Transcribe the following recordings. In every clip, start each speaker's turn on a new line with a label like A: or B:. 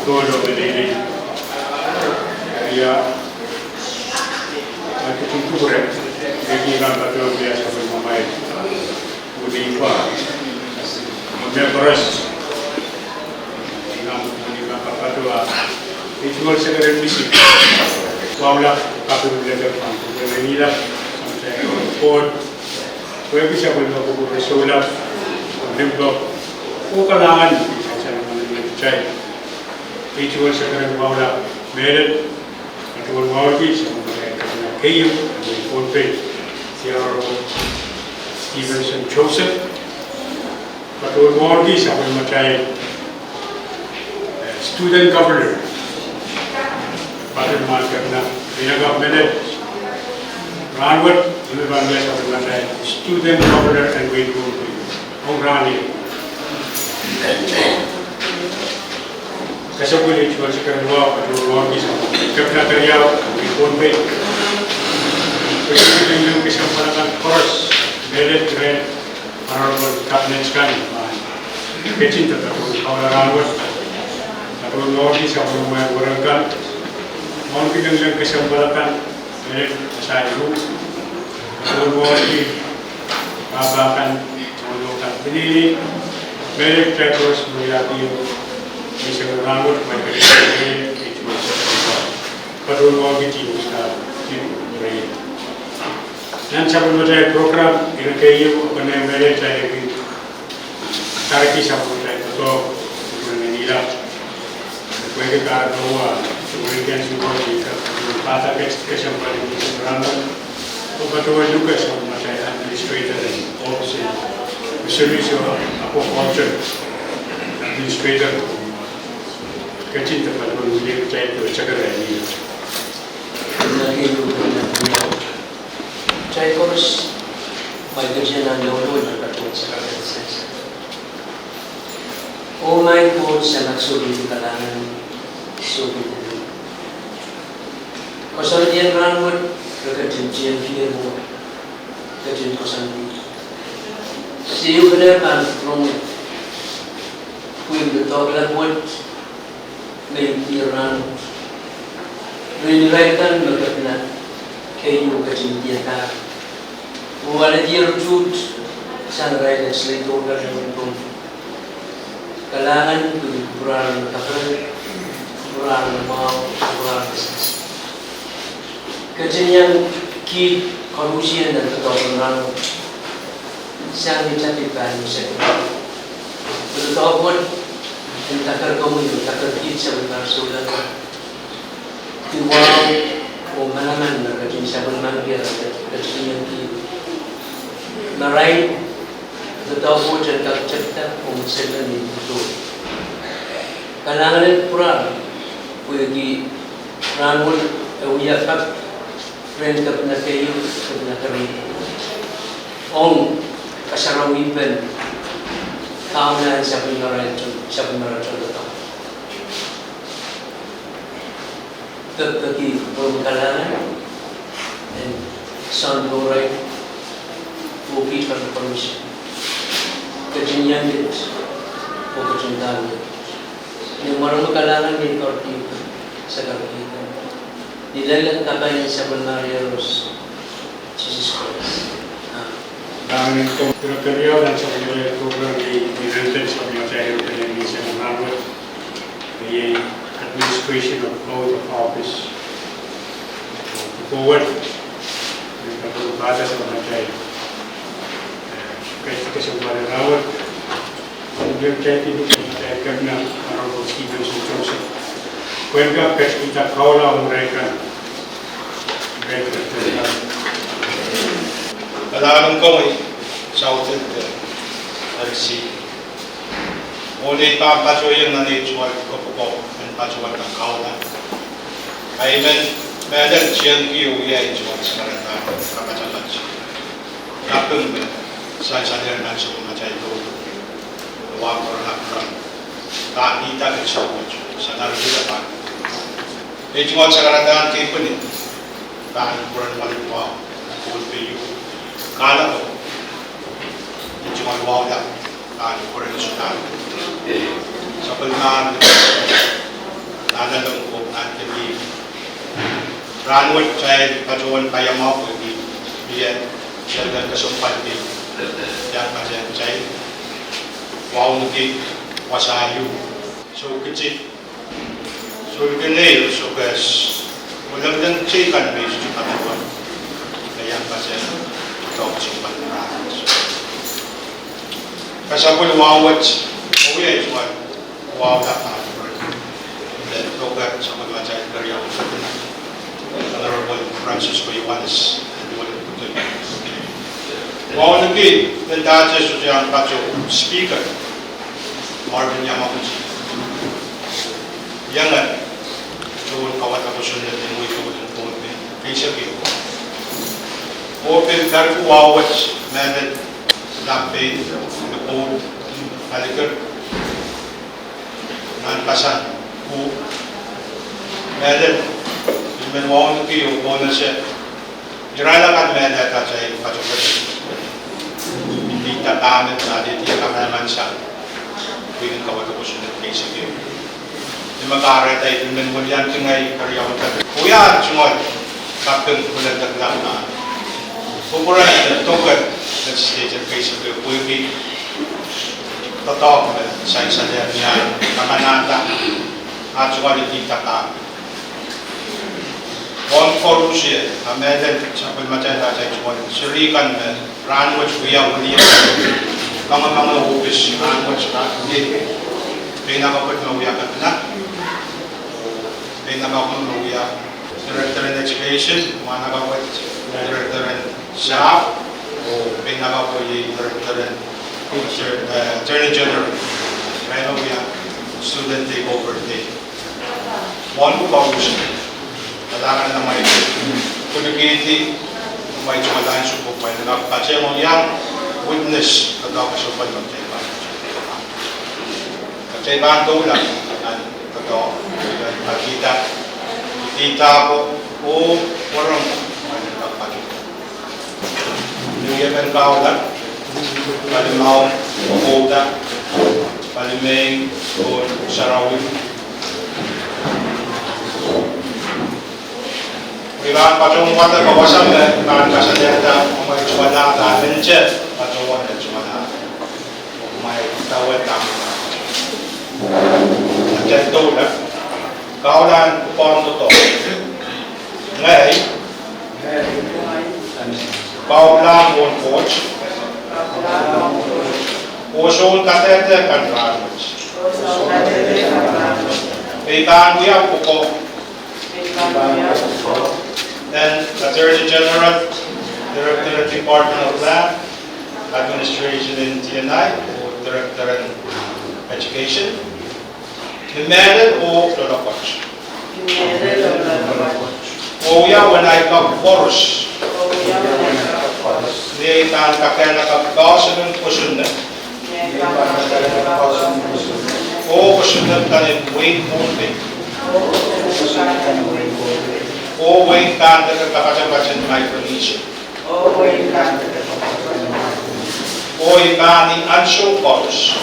A: todo menini ya aku tunggu rek lagi kan betul biasa bermain udi pa members ngam apa tu itu segera misi wala kapur leader kan menini lah sampai port kau bisa berlaku bersolat untuk kalangan saya mengenai cai itu segera wala merit atau wala bisa mengenai kayu dan portrait Theodore Stevenson Joseph atau wala bisa mengenai student governor pada markerna binaga merit Ranwat ini bangsa mengenai student governor and weight Ongrani कैसे कोई चीज़ वाले कर हुआ जो लोग भी कितना करिया फोन पे कुछ भी नहीं किसी पर अगर कोर्स मेरे ट्रेन और काटने का नहीं किचिन तक तो हमारा रावत तो लोग भी सब लोग में वर्कर मौन की जंगल किसी पर अगर मेरे साइडू तो लोग भी आप आकर लोग का ini मेरे ट्रैकर्स बुलाती हो जैसे रावत में itu perlu lagi juga ini dan sebelum saya program ini kayu apa मेरे ट्रैक की तारीख sebelum saya itu ini lah कोई के कारण हुआ कोई के सुबह की बात है कि संपर्क में रावत तो betul juga sama saya administrator dan officer Service apa function administrator kecil tempat berwujud cai tu cakap ini.
B: Cai kos bagai jenis lalu nak tu cakap ini. Oh my God, sangat sulit kalangan sulit. Kosan dia rangut kerja dia mu kerja kosan dia. Si you benar kan from kuin betul buat mengiran menilaikan bagaimana kayu kecintaan buat dia rujut sangat legislator dan untuk kalangan kurang takkan kurang mau kurang kecintaan ki korupsi dan ketokohan siang dicatatkan sekarang. Betul pun takkan kamu itu takkan kita sebentar sudah. Tiwau, mana kerja sebentar dia kerja yang kita. Narai betul pun jangan cerita sebentar itu. Kalangan pura, pergi rangun, awak tak friend kepada kayu kepada kami. Kasarawiban kawanan sa pinaraton ito. Pagkaki pagkalangan and sound right bukit pada permission. Kejadian itu kecintaan. Yang marang kalangan di korti sa kapitan. Nilalang kabayan sa Bulgaria Rose Jesus Christ.
A: Dan kerja dan sebenarnya program di United States saya dengan misi menambah the administration of oath of office forward kita perlu bahasa sama saya kesembuhan rawat kemudian saya itu saya kerana orang Stevenson Joseph keluarga kita kaulah mereka
C: Kalangan kami sautin arsi. Oleh pampacoyan na nature ko po, ang pacuan ng kaulan. Ayman, meron siyang kiuya ito sa karata kapacalan siya. Kapag sa sadyan ng sa mga chay doon, wapor hapran, kakita ng sa mga sa narugila pa. Ito sa karata kay Punin, bakit puran malipaw, kulpe yun. Kala ko, medyo magwawala, kala ko rin sunan. Sa pagkaan, Nanalong ko Anthony Ranwat Chai Pajuan Payamau di Bian dan kesempatan di yang pasien Chai Wow Nuki Wasayu so kecil so kenal so guys mudah-mudahan Chai kan bisa juga tuan yang pasien atau kesempatan kasapul wawat uwi tuan wow dapat dan program sama baca karya Honorable Francisco Yohanes wow lagi dan dati sudah baca speaker Marvin Yamaguchi yang kan tuan kawat aku sudah temu itu dengan tuan bisa gitu open darku wawat mandat lampe nepod alikar nan pasan ku mandat men wong ki yo bonus jirala kan mandat ka cai pacokat hindi tatamen sa di ka naman sa pwedeng kawat ko sunod kay sige di magara tay men walian tingay karyaw ta kuya chungod kapten bulan daglang na Pupura tokat legislature case of the totok sa isa niya kamanata at quality taka. On corruption, amended sa pagmatay sa ito, surikan ranwat kuya uliya mga hupis ranwat sa hindi pinakapag mawuya ka na pinakapag mawuya Director in Education, mga nakapag Director in SAP o pinaka po yung Attorney General kaya mo yung student takeover day one ko pausin kailangan na may community may tumadaan subok may nakapatse mo yung witness na daw kasupad magtayban magtayban daw lang totoo nakita ko o warang Nungyaman kaulat, palimau, oda, palimeng, o sarawin. Kailangan patong wala kawasan na kasadeta may tsumana dahil siya patong wala tsumana may tawad kami at doon kaulan upang totoo ngayon Paulang on coach. Usul katete kan ranwat. Ikan kuya pukok. Then Attorney General, Director of Department of Land, Administration in TNI, Director in Education. Demanded o lolokot. Kuya wanay ka force. Dia ikan kakek nak kawasan dan kusunan. Oh kusunan kan wait only. Oh wait kan dekat kawasan Micronesia. Oh ikan ni ansho kors.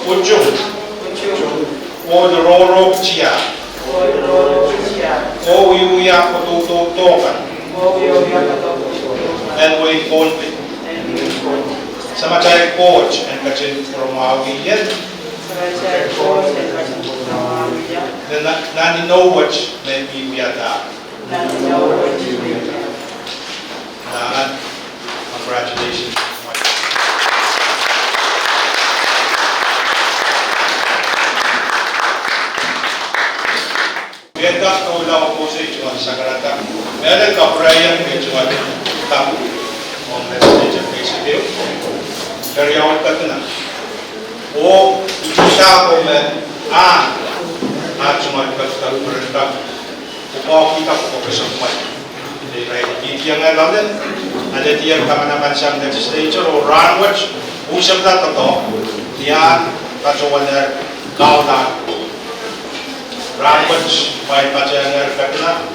C: Ujung. Oh dororo cia. Oh yuya kutututokan. And we conflict. Sama cari coach and kacin Romawi yan. Nani know what maybe we are that. Congratulations. Beda kaulah oposisi cuma sakarata. Beda kaprayan cuma tamu. Legislature executive karyawan katuna. O isa ko cuma kata perintah. Upah kita pokok kesempat. Jadi yang lain ada tiang kamanaman sang legislature o ranwat usap na toto. Dia kacuaner kaulah ranwat may pacanger katuna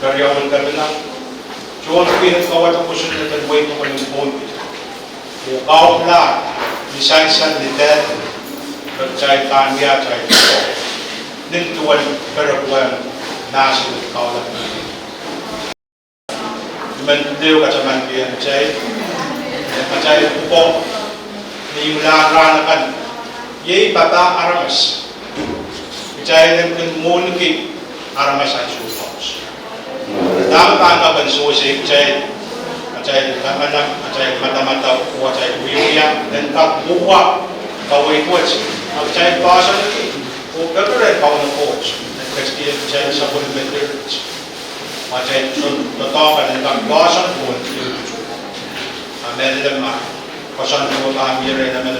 C: karyawan katuna. Jual pinagkawat ako sunod at wait ko ng phone. Kau lah, desain san detail, bercai tangga cai. nintuan karabuan nasi kaulah. Mentiu kacaman dia macai upo ni mulakan ye bata aramas macai dengan mulki aramas aja upos dalam tanggapan susi macai mata-mata macai uyuya dan tak buah kawai kuat macai bahasa lagi betul kau nak kuat dan macai sabun betul macam total kan tak bahasa pun Ambil lemah, kosan tu kami rena ambil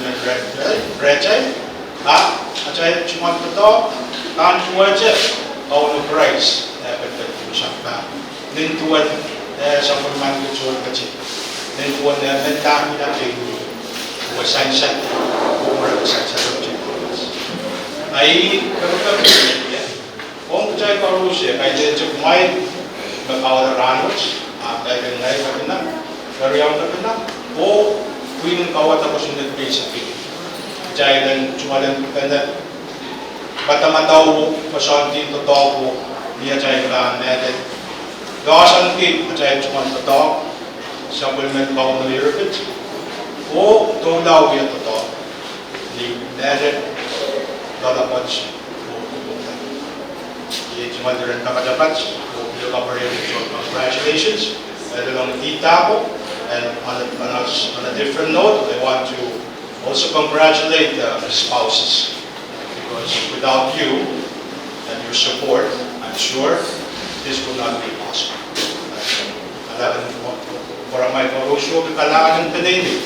C: receh, macam cuma betul, kan wajah, kau nu price, betul sampai, nintuan sampai mandu jual kecil, nintuan mentah kita tinggi, buat sunset, umur sunset macam tu. Ai kerana ya, orang percaya kalau Rusia, kayak cek main, berkawal ranus, kayak dengan lain Karyawan terkenal, kuing kawat apa sudah basic. Jaya dan cuma dan kena mata-mata pasanti tetap dia jaya kan ada. Gasan ki jaya cuma tetap supplement kau melirikit. Tolong dia tetap. Ni ada dalam patch. Ini cuma dengan dapat. Dia coverage. Congratulations. Dalam kita and on a different note, I want to also congratulate the spouses because without you and your support, I'm sure this would not be possible. Para may parusyo kailangan ng pinili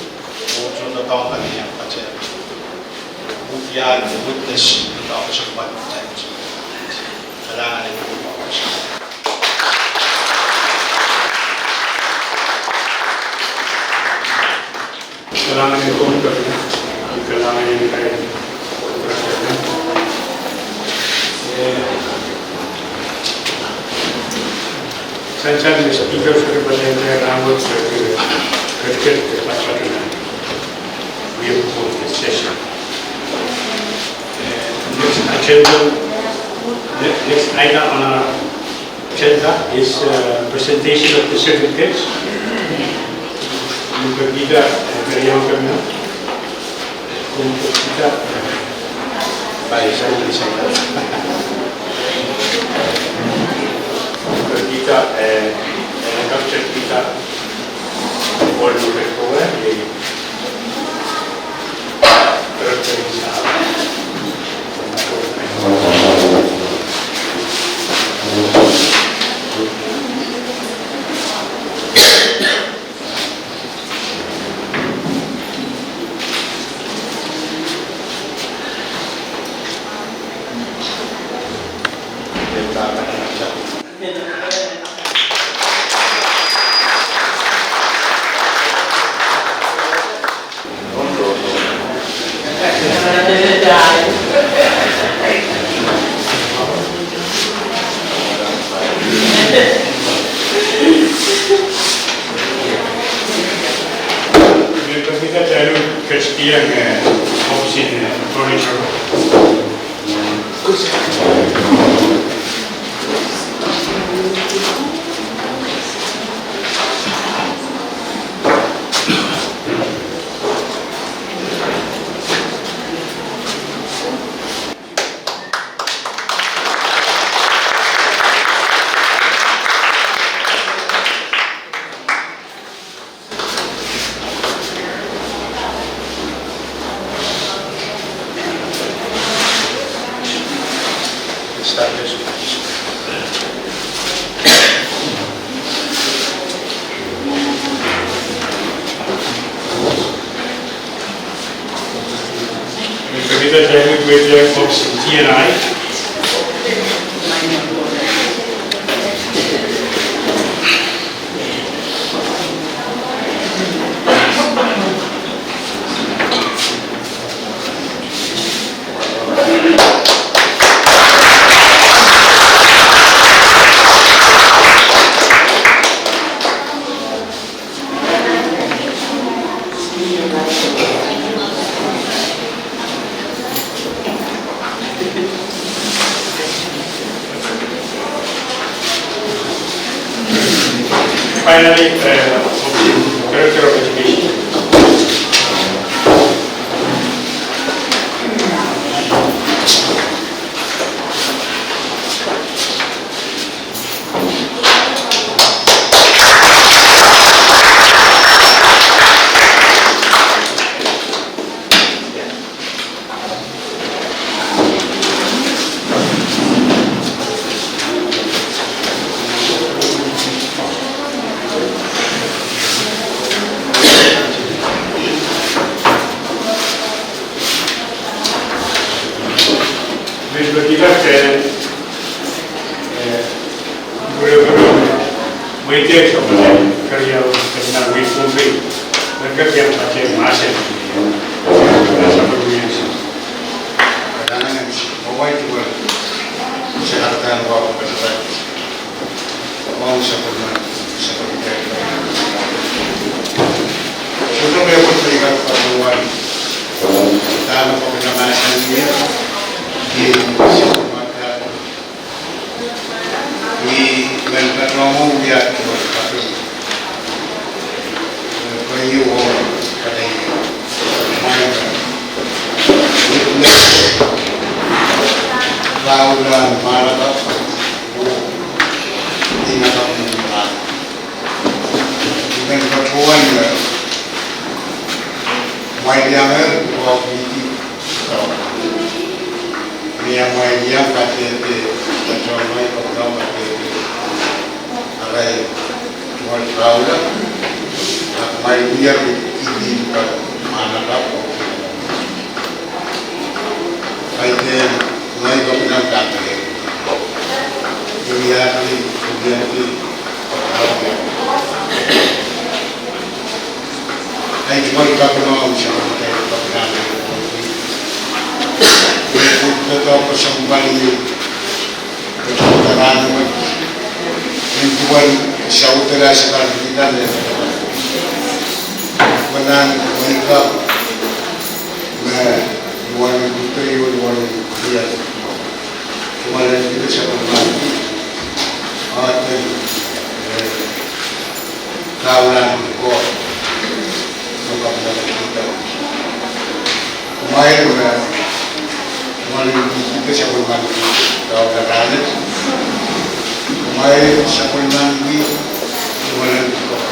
C: kung na taong kaniyang patsya. Bukyan, witness, ng tao sa kapatid. Kailangan ng parusyo.
A: Kailangan yung kontra na. Kailangan yung kaya kontra na. Sansan may speaker sa kapatid na ramot sa kagkit kapatid na. We have called this session. Next item on our agenda is presentation of the certificates. Untuk kita karyawan kami, untuk kita baik saya untuk kita kapten kita boleh berkuah di terusnya. Kita cari kesetiaan opsi furniture. Kita cari duit opsi TNI. finally, Director of Education. Bis bertiga guru-guru media sebenarnya kerja tentang Wikumbi mereka yang pakai masih rasa berbiasa.
C: Kadang-kadang mobile juga kesehatan bawa berat mau seperti itu. Sudah berapa tingkat pertemuan dalam pengembangan dia di masyarakat di Melbourne dia berkata kayu pada main laulan marat di dalam marat dengan perempuan main yang berwakili yang main yang KTP terjemah program KTP ada jual laulan main dia ini mana dapat Aiden mulai kemudian kata dia di Aiden cuma kita kenal sama kemudian tetap bersembunyi kejuaraan lingkungan saudara sekali kita menang mereka One putri, one dia. Kemarin kita sama lagi, ada kawalan kok, bukan dalam kita. Kemarin kita sama lagi, kawalan rakyat. Kemarin sama lagi, kemarin kok.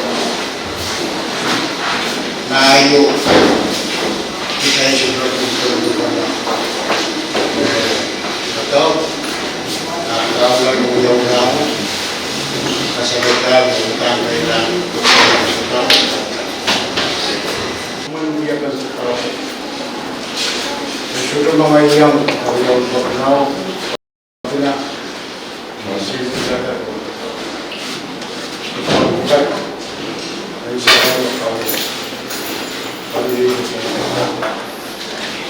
C: Nah, ayo. Kita sudah berbuat betul. Nah, kalau lalu jauh-jauh, kasih kita bukan kita menunjukkan sesuatu. Sudah mengajar kalau berkenal tidak masih tidak bukan dari sekarang kalau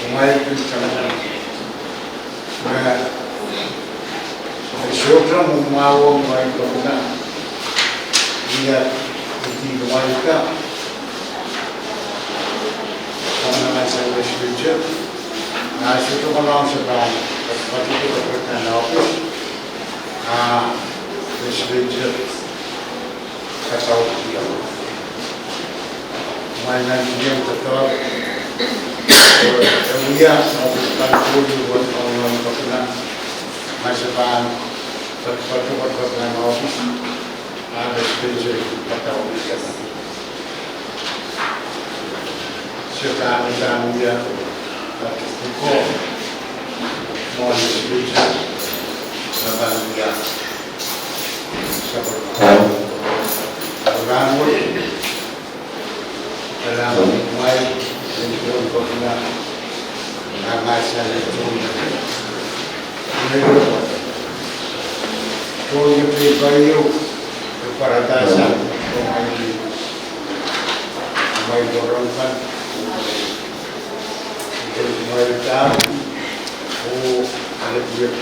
C: Kemarin kita syukur mau main kerana dia di mereka karena saya bersyukur. Nah syukur kalau sebab waktu kita berkenal office, bersyukur kata dia. Mainan dia tetap dia melakukan kudu buat orang berkenaan masyarakat berkenaan ofis ada spesial kata ofis sekarang dia buku mau spesial sekarang dia seperti orang dalam main untuk berkenaan masalah itu. Kau pribadi kepada dasar main dorongkan mereka ada duit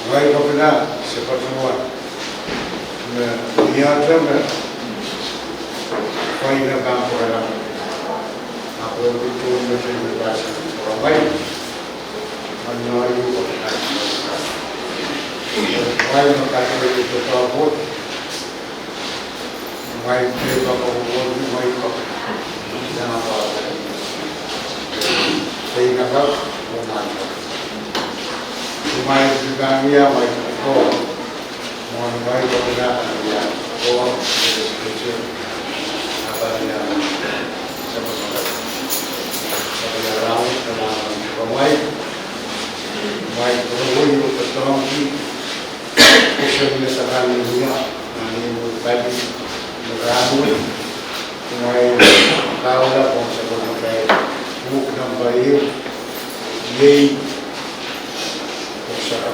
C: main berkenaan seperti semua niatnya kau ini kamu orang apa itu menjadi bahasa orang lain menarik orang lain berkata itu tahu
D: Mai Deva Bhagavan, Mai Kapa, Janapata, Sainaga, Omanda. Mai Gangya, Mai Ko, Mai Bhagavana, Ko, Spiritual, Abaya, Sabbath, Sabbath, Mai Bhagavan, Patangi, Kushana Sakaliya, Nani Badi, Ramu, Mai Kaula, Ponsabana, Book number 8, Yay, Osaka.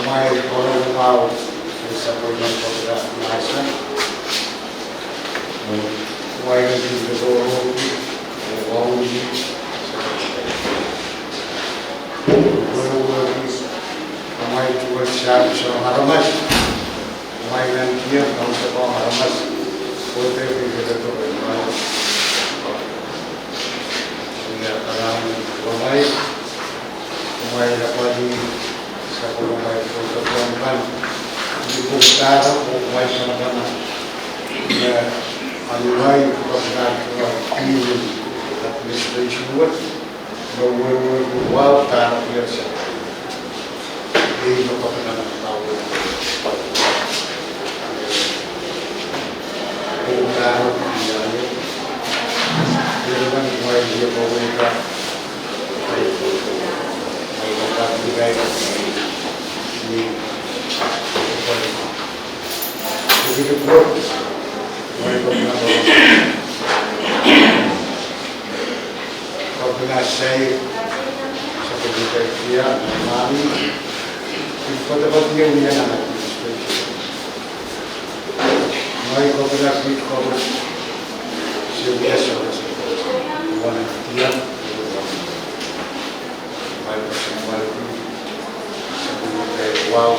D: Mai Koromau, the supplement of that Nasa. Why don't you go home? Mai tuan siap so haramas, mai nantian kau sebab haramas, kote kita tu mai. Ia kalam mai dapat di sekolah mai kote tuan di bukara mai sana. Ia anuai kotak administration work, bawa taraf biasa. Ini berkaitan dengan tahu. Bukan misalnya, dia kan mulai dia pemerintah, mereka juga ini begitu pun mereka pernah saya seperti dia mami. Kota-kota yang dia nak mai kota ni kau biasa orang dia mai personal sebagai wow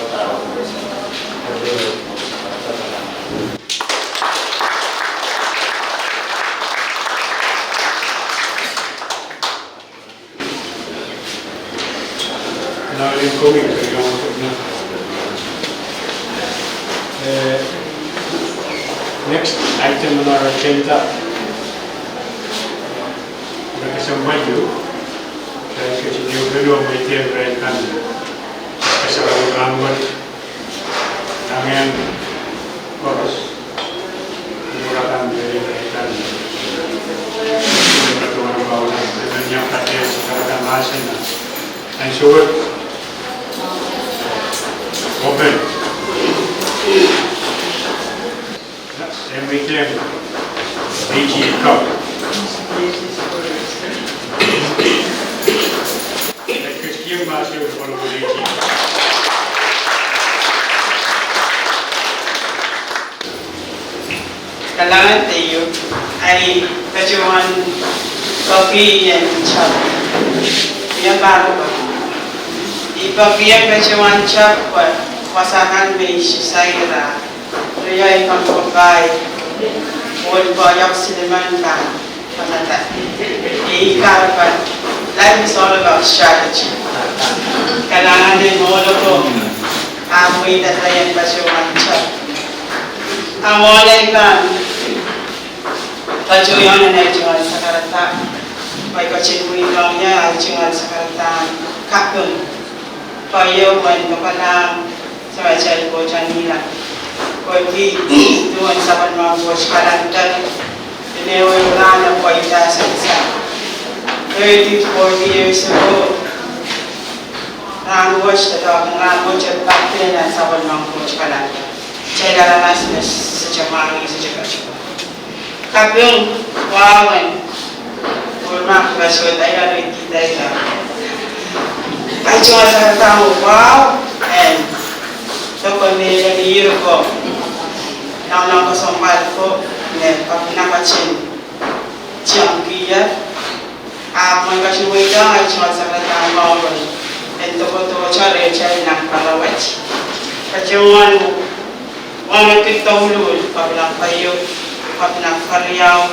A: Now in COVID, next item on our agenda, Nagkasambayo, dahil kasi yung gano'n may tiyempre kan kasarawan namin oras murakan dari kan peraturan bawah dengan yang katanya sekarang masih na and so open. Then we claim DG Cup. Kecil masih berapa DG.
E: Kailangan tayo ay kajuan kopi yang cap. Yang baru ba? Ipagbiyan kajuan cap wasahan may sisayra. Riyay pagpapay. Wal bayak siliman ka. Panata. Iikarapan. Life is all about strategy. Kailangan din mo ko amoy na tayo kajuan cap. Awalay kan kajuan na jual sakarata. May kacimui kangnya jual sakarata kapun. Payo man kapalang sa macam bojan nila. Koi tuan saban mampu sekarang ini orang koi jasa sa 34 years ago. Ran watch the dog and ran watch at back then and saban mampu sekarang. Saya dalam asas sejauh ini sejauh itu. Kapung wawan, rumah kasut ayah lagi kita itu. Kacau saya tahu wow, and toko ni jadi Eropa. Nama kosompat ko, ni nama cin, ciamkia. Apa kasih wajah cuma saya tahu wawan. And toko cari nak palawat. Kacauan Wala kita ulul, kabilang kayo, kabilang karyaw,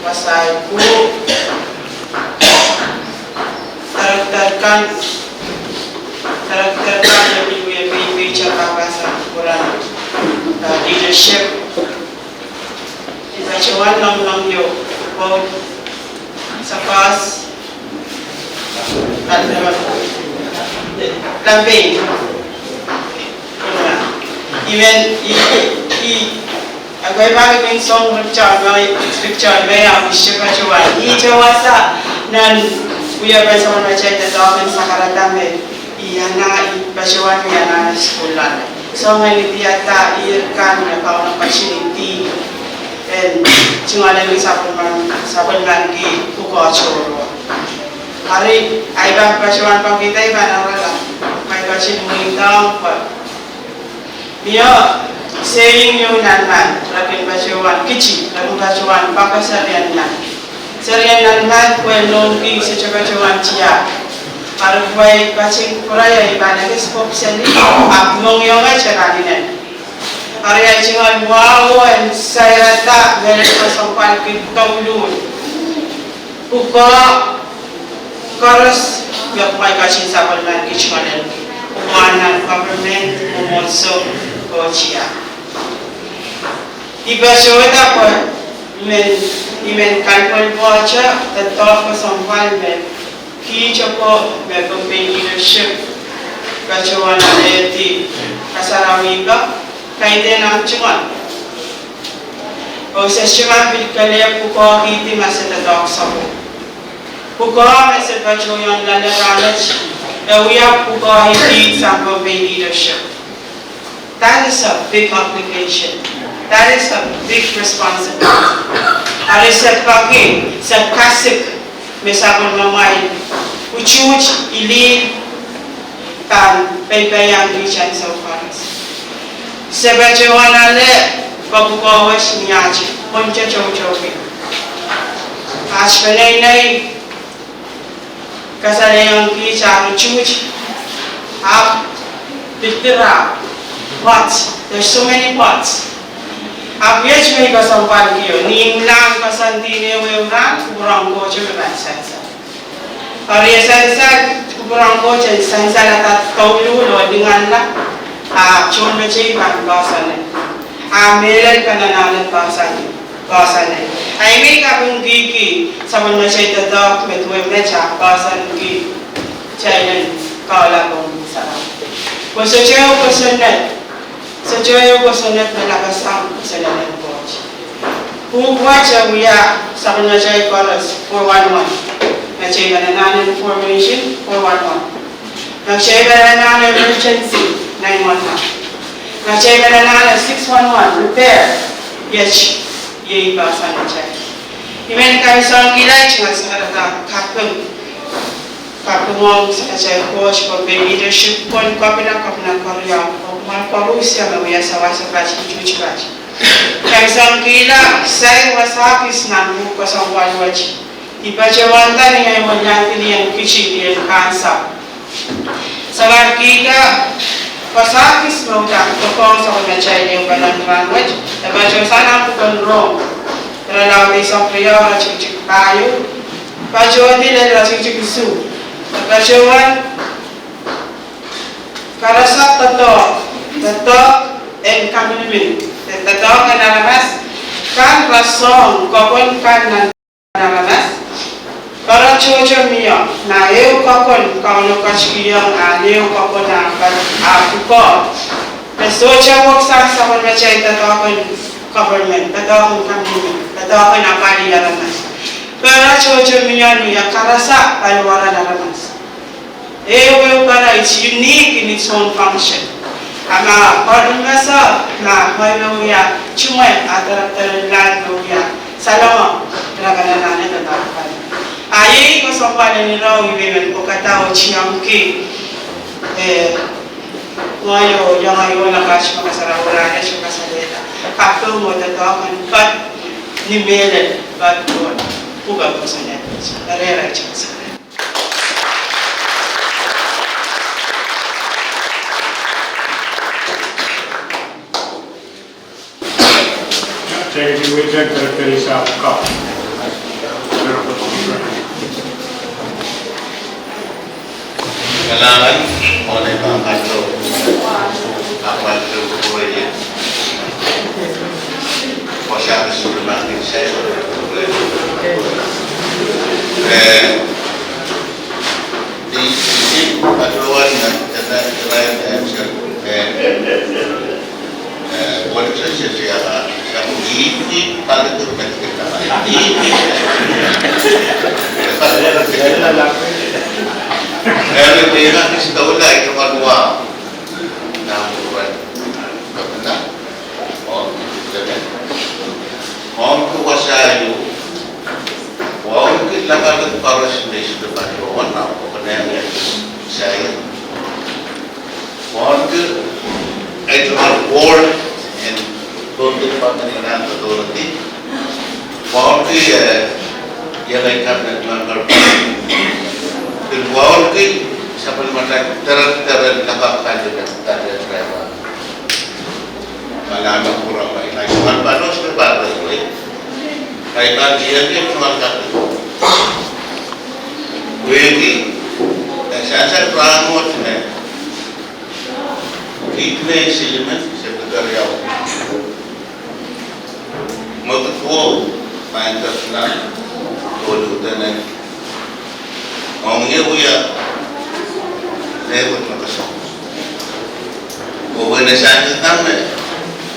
E: pasal ku, karakterkan yang ibu yang bicara pasal leadership. Ibachuan long yo both sa past campaign. Even agoy bagay song Richard may abisya Ibachuan. Ijawasa nan kuya ba sa mga chay na doon sa karatame iyan na Ibachuan yan na schoolan. So ngayon tiyata iirkan na kaunang pasyente and cungalan ng sapon mangi kuko choro. Hari ay ba Ibachuan pang kita iba na wala may pasyente mo itang pa. Niyo saying yung nanman lapin Ibachuan kichi lapin Ibachuan pakasarian nan. Sarian nanman kwelong ki sa Ibachuan tiya. Para buhay pacing kuraya iba na kispop sali akmong yung ay charaninan. Hari ay cungal wow and sayata meron ko sa palkitong lun. Uko koros yung may kasing sa palman kichmanan. Uwanan government umotso ko siya. Ibachuan ako men kalpon po siya tato ko sa palman. Kicho po may campaign leadership Ibachuan na eti kasarawi ka kaya din ang cungan. O sa cungan pilikali puko iti masaladok sa po. Puko sa Ibachuan lalaranat ewiya puko iti sa campaign leadership. That is a big obligation. That is a big responsibility. Ari sa pagi sa kasik mesabon mamay uchuch ili tan paypayang richan sa faras. Sa Ibachuan ale pabukawas niyachi poncha chow-chow. Ashpanay kasalayang kicha uchuch up bitira pots. There's so many pots. Apiach may kasampal kiyo ning lang kasandine wewran kurang ko chuman sansa. Pariya sansa kurang ko chen sansa latat kaulu lo dengan la chon meche ban basan. Melan kananalan basan. Ai me ka bung ki saban meche tadak metwe mecha basan ki chayan kala bung sa. Kosocheo kosonet Sejauh kosonet melakasam kesalahan bos. Buat ya sebenarnya koras 411. Macam mana information 411. Macam mana emergency 911. Macam mana 611 repair. Yes, ye bahasa macam. Imen kami seorang gila cuma sekarang kapungong sa coach campaign leadership kon kapina Korea Malaysia na sa bachi chuchi. Kaya sang kila say wasapis na buko sa walwachi. Ibachuan tani ay manyanti niyan kichi niyan kansa. Sa kita wasapis mo ta toko sa mga chay niyan balang language. Ibachuan sana po kon wrong. Terlalu isang priya chuchi tayo. Ibachuan din ay chuchi kisu. Ibachuan karasa tato and community. Tato kan naramas kan rasong kokon kan naramas. Para chocho miyo na eu kokon kauno kachiyang eu kokon na apuko. Pesocha woksa sa kon machay tato kon government, tato kon community, tato kon apari naramas. Para chocho miyo niya karasa palwara naramas. Eu para it's unique in its own function. Ama orang masa na hoy ya cuma antara terlan ya salama teragana na tatapan. Ayi ko sopan ni raw iben ko katao chiyam ki ngayo yang ayo na kash makasarauran ya kasaleta. Kapto mo tatakan pat ni mele pat ko puga ko sa net. Arera chance.
A: Saya diwajibkan karakteristik kau.
F: Kailangan oleh Pak Paco, Pak Paco Buaya.
C: Masyado sudah saya di sini paduan karena selain buat saya siapa yang ini paling terbaik kita ini dia kasih tahu lagi kepada dua buat benar Om kuasayu, wong kita kalau harus di depan orang apa benar saya, wong itu adalah word and untuk pemerintahan authority, wong itu ya mereka benar-benar dan wong itu sampai mereka terdapat juga tanda serba. Malamang kurang baik. Lagi cuma panos berbar lagi. Kaitan dia cuma satu. Wegi, saya peranut ni. Itne siluman sebenarnya. Mungkin tu main tersenang, dulu dan orangnya punya lewat macam. Bukan saya tahu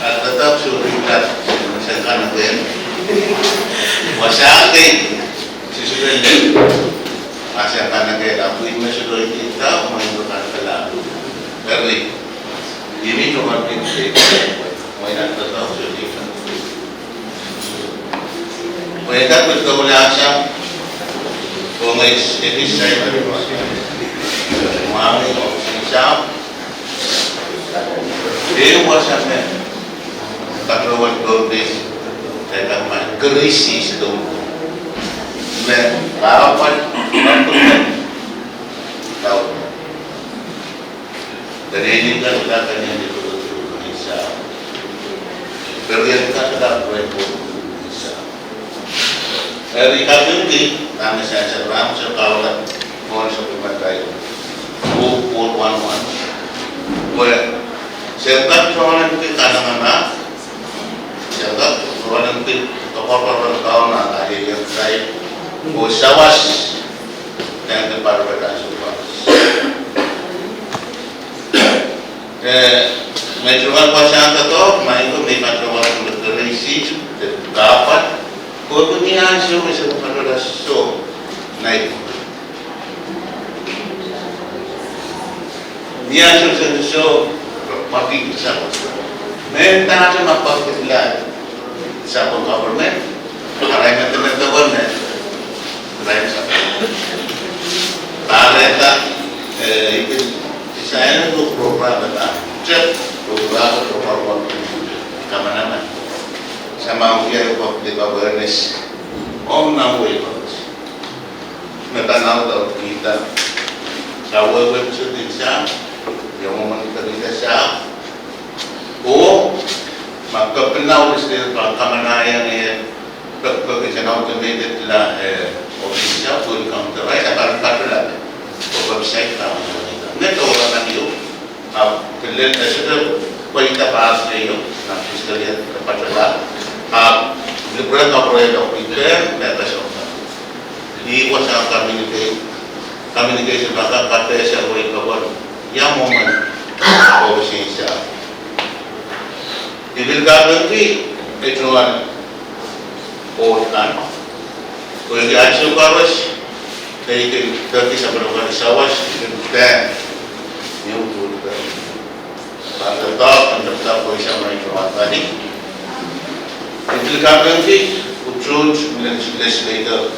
C: tetap suruhkan misalkan apa yang masyarakat sesuai dengan masyarakat yang aku ini sudah kita menentukan pelaku dari ini cuma prinsip mereka tetap suruhkan mereka betul asam pengis ini saya berbuat mami sisam dia wasapnya Pahlawan Gordes, saya katakan kerisi sedang, melawan bantuan tahu. Dari ini kan akan yang dibuat Indonesia, berikan kepada Indonesia. Dari kami ini, kami saya serang sekolah mohon sebentar 2411. Boleh, serta soalan kita kadang-kadang. Sebab orang nanti tokoh-tokoh tahun ada yang saya usawas yang tempat berkasuhan. Menjual pasang tetap, main tu memang jual berkerisi dapat. Kau tu ni hasil macam pada so naik. Ni hasil so mati bersama. Mentah cuma pakai lain. Siapa government, orang yang teman-teman lain siapa? Pareta itu saya itu program cek program kemana-mana. Sama dia public awareness. Om nawe bagus. Mereka tahu kita. Tahu website Indonesia, yang mau kita siap. Oh. Maka pernah usia kemanaan yang berkesan automated lah official full counter. Saya akan katakan website tahu. Net orang itu, kemudian saya kita bahas itu, nanti sekalian pada liberal corporate officer mereka semua. Di kuasa communication bahkan kata saya boleh kawan yang momen official. Dibilkan nanti pecuan orang, kalau dia asyik kawas, dari sampai orang sawas dan nyuruh tetap boleh sama informasi tadi. Dibilkan nanti ucul 19 later,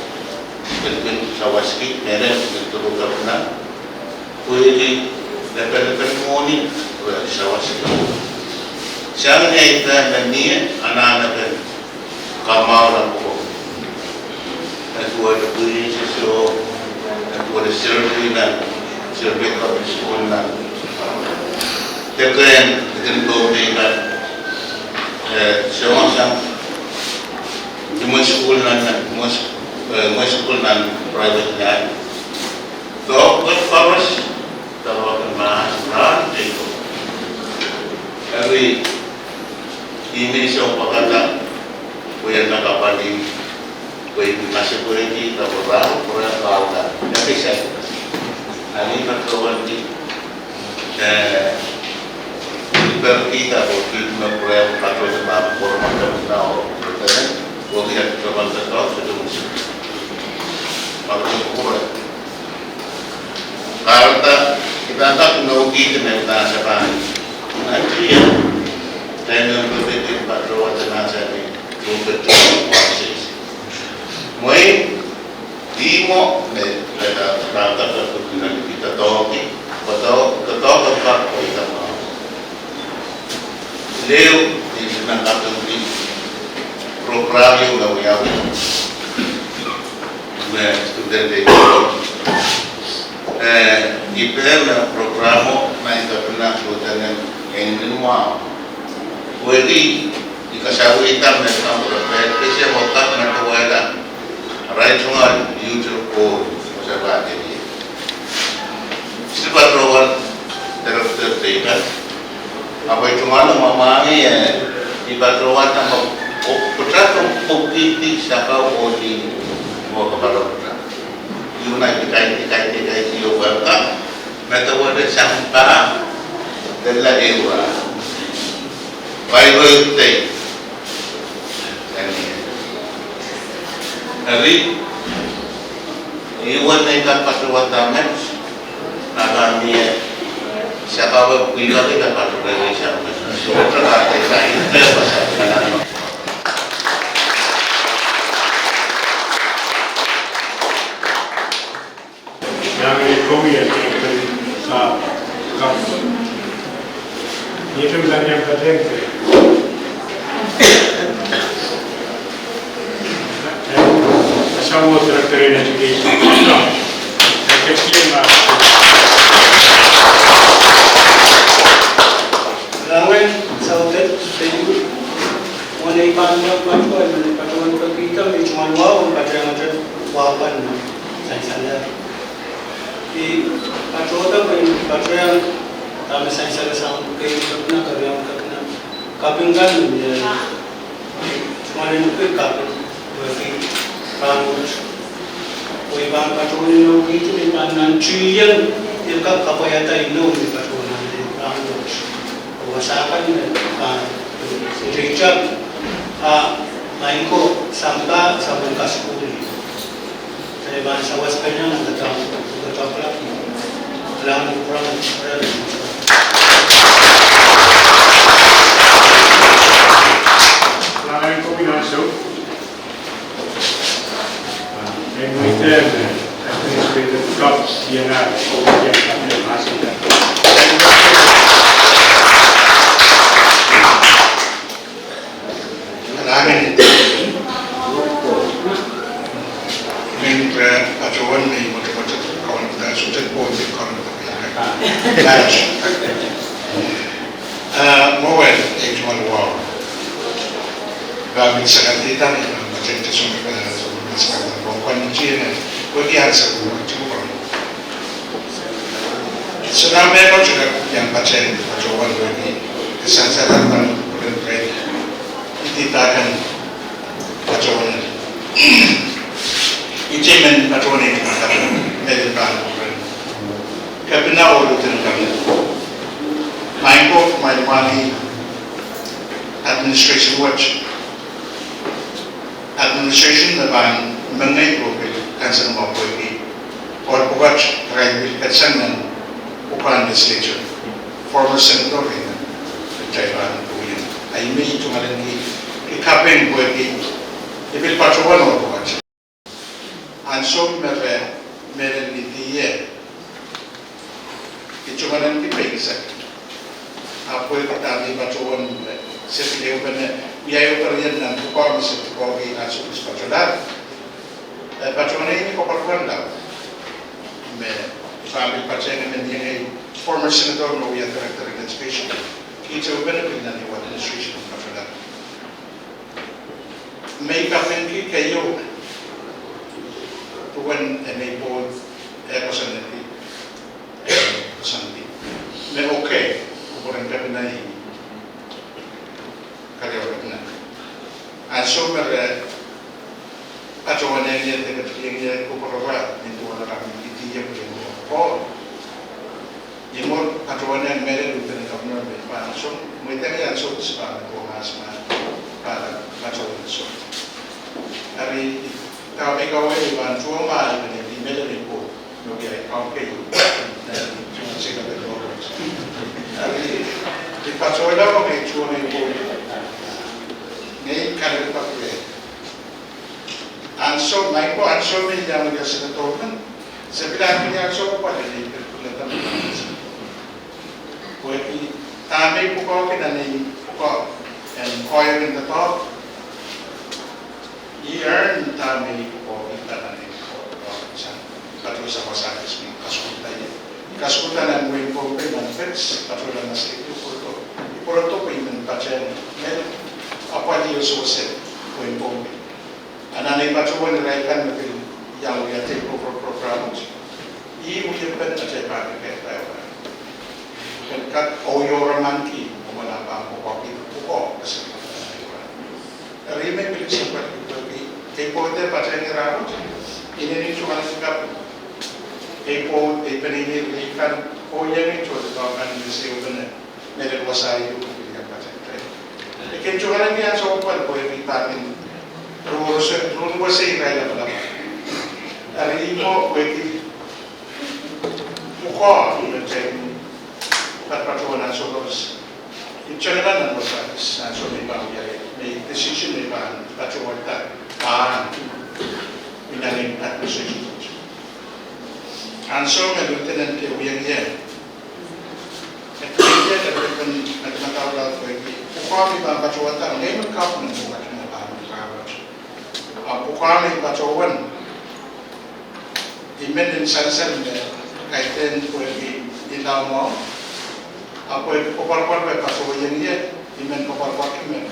C: berikut sawas kita mereka berturut karena boleh lepas morning boleh sawas kita. Siapa yang kita ni anak-anak kamar aku, aku ada beri sesuatu, aku ada survey kat sekolah, tekan berdekat, semua sang, semua sekolah private ni, so berfaras, terlalu mahal, itu, hari
F: ini siapa kata yang nak apa di masih boleh kita berlalu kau dah tapi saya ini berkawan di kita boleh memperoleh patron sebab orang macam tahu betul boleh kita berkawan terus itu patron kurang karena kita tak menguji dengan siapa nanti ya dan berarti patron jenazah ini untuk proses. Mui dimo ada rata keturunan kita toki, atau ketok kita mau. Leu di sana kami program yang kami ambil, student itu, IPM program main terkenal dengan Indonesia. Jadi dikasih hitam dan kamu berpikir siapa otak mereka wajah. Right one, YouTube code, macam ini. Sebab orang terdekat, apa itu mana mamami ya? Ibarat orang nama putra bukti siapa bodi mau kepada putra. Yuna dikai siapa? Mereka ada sampah dalam ewa. Bible day. Hari iwan mereka patron tamat, akan dia siapa pilih kita patron dari siapa. Soalnya ada yang pasal.
A: Yang ini kami yang sa kampus. Itu bukan yang penting. Some director in education.
G: Lawan saudat tayo muna ipangyak matwa muna patuan pagkita may chumanwa pada macam wapan sansala di patota patuan kami sansala sang kayo na karyang kakna kapinggan chumanin ko kaping bagi pangut koi bang patuan no gitu di panan cuyan ilka kapayata ino di patuan di pangut wasakan Richard main ko sampai sabun kasih saya bahasa waskanya nak datang lagi dalam kurang
A: Lain kombinasi. Yang itu administrative cups yang ada yang masih ada.
C: Amin. Min patron ni macam kawan kita sudah pun di kawan kita. Match. Mowel H1 wow. Kami sangat tidak macam itu semua sekarang. Bukan macam bagi hasil cukup. Selama itu juga yang patron bagi kesansaran dan berbagai dititakan patronan. Ijemen patronan dikatakan medical. Kapina urutan kami. Mainko Maimani Administration Watch. Administration naban mengenai profil kanser maupun ini. Or watch rakyat kansenan bukan legislature. Former senator ini Taiwan punya. Aimi itu malah ni kapeng buat ini. Ibil patronan orang watch. Ansor mereka dia. Itu malah ni baik apa yang kita ambil pacuan seperti apa biaya perjalanan dan tukar seperti kopi asal pacuan pacuan ini koparuan dah, ambil pacuan yang former senator mau ya director of education, kita benefit dari administration pacuan. Mereka mungkin kayu tuan ini pun personality, personality, me okay. Orang kami naik karya Ansumer pacuan yang dia dekat yang kuperwa itu orang itu yang oh imur pacuan yang mereka itu dengan kamu berapa so mereka yang so sebab kohas para pacuan so hari kalau mereka wajib bantu mal dengan di mereka itu okey oke dan cuma sekitar itu hari di pacuan apa mereka cuma itu ni kalau pakai answer, mai ko answer ni yang dia sebetul kan. Sebenarnya ni answer apa dia perkulitan. Koi kami pukau kita ni pukau and koi in the top. Year kami pukau kita ni pukau macam patut sama sama sini kasutan ni. Kasutan yang boleh pukau benefits patut dalam masa itu pukau. Pukau tu pun macam apa dia sosial pukau. Anani pacuan raikan mungkin yang dia take over program ini mungkin kan macam apa kita kan kat oyor manki mana apa pokok itu pokok keseluruhan hari ini pilih sempat itu tepo itu pacar ni ramu ini cuma sikap tepo ini kan oyor ini cuma kan mesti benar mereka kuasa itu pilih pacar itu kan cuma ni yang sopan boleh vitamin Rung bahasa Inggeris apa? Hari ini bagi muka macam perpaduan solos. Jangan nak bahasa nasional ni bahawa ni decision ni bahawa perpaduan tak bahan minang administration. Answer lieutenant yang dia. Dia terdepan macam tahu lah bagi muka ni bahawa perpaduan tak ni mengkau menguat. Bukan pacuan imen dan sansan kaitan pergi di dalam apa itu popar-popar pacuan yang dia imen popar-popar imen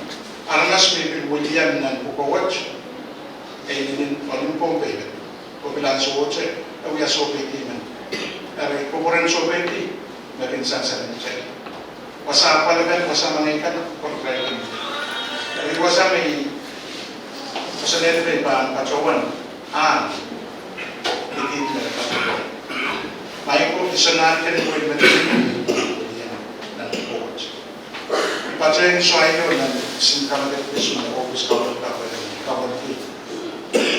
C: arnas bibir bujian dan pukawat ini paling pompe populan soce awia sope imen dari populan sope itu makin sansan saya wasa apa lagi wasa menaikkan pergerakan dari wasa ini Sesuatu yang pacuan, ini pacuan. Baik pun disenarkan oleh menteri dan coach. Pacuan suai itu dan singkatan itu semua office cover itu.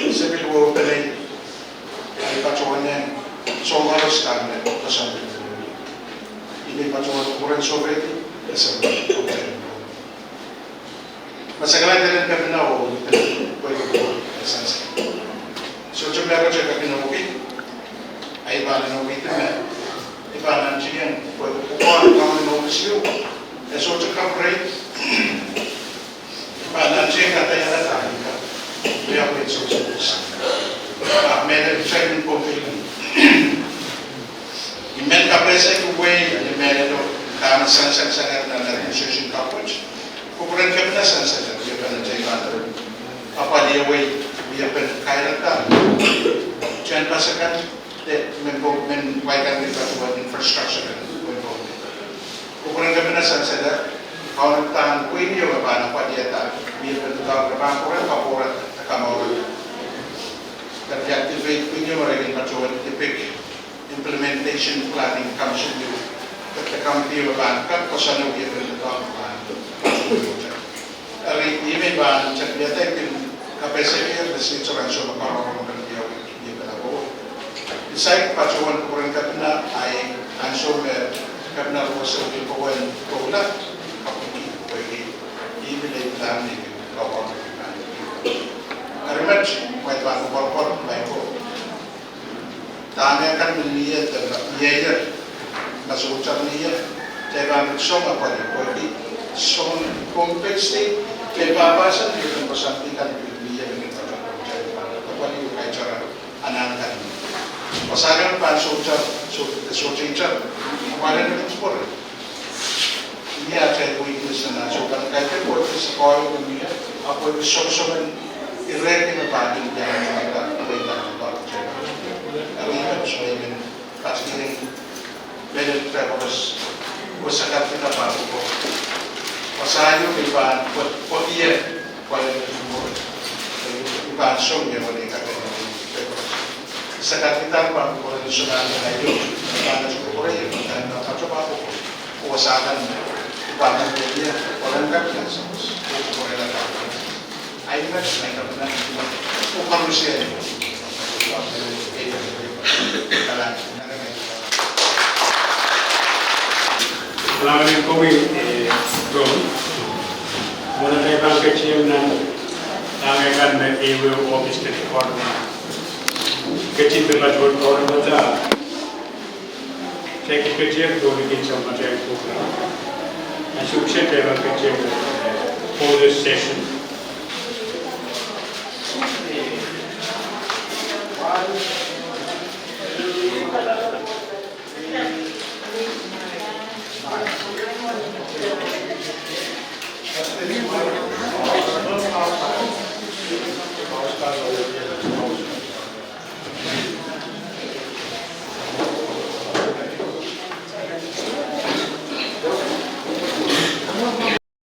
C: Sebelum beli, pacuan yang so harus kami kesan ini pacuan kurang sobret itu. Masalah dalam kebenaran so jumlah kerja kami nabi, ayat nabi itu mana? Ibarat nanti yang bukan kamu nabi siu, so cakap rate, ibarat nanti yang kata yang datang, dia boleh sukses. Mereka saya pun pilih. Imen kapresa itu way, mereka itu karena sangat dan administration coverage. Ukuran kebenaran saja dia akan menjadi apa dia way dia akan kaya tak jangan pasakan menwaikan kita infrastructure ukuran kebenaran saja kalau tahan kuin dia apa dia tak dia bertukar berapa orang kamu kerja aktif kuin dia mereka pacuan tipik implementation planning comes to ketika kamu dia berangkat kosan dia bertukar Hari ini bahan cakap dia kapasitas dari orang semua orang dia berlaku. Saya pacuan kurang kerana ay ansur kerana usaha di bawah bola bagi ini dalam ni kawan. Arimat buat bangkok bangkok. Tanya kan melihat dia masuk ucapan dia. Saya bangkok semua bagi son kompleksiti kebabasan yang mempersatukan dunia dengan orang apa itu cara anak-anak pasangan pan soca kemarin itu sport ini ada weakness na so kan kaitan buat sekolah dunia apa itu sosok irregular na bagay yang kita kita baca kami harus menjadi pasti benar terus usaha kita baru pasayo di ban pot dia
F: kuala semua bukan sungguh boleh kata sekarang kita pun boleh sudah ada itu karena cukup boleh dan apa coba aku kuasakan pada dia orang kan yang semua boleh lah ayo kan mereka benar bukan Rusia itu kalau
A: Lawan kami drone, mula dari bangkai cium dan tangan dengan EW office dari korban. Kecil terlalu orang baca, saya kecil dua bikin sama saya program. Masuk saya bangkai cium police station.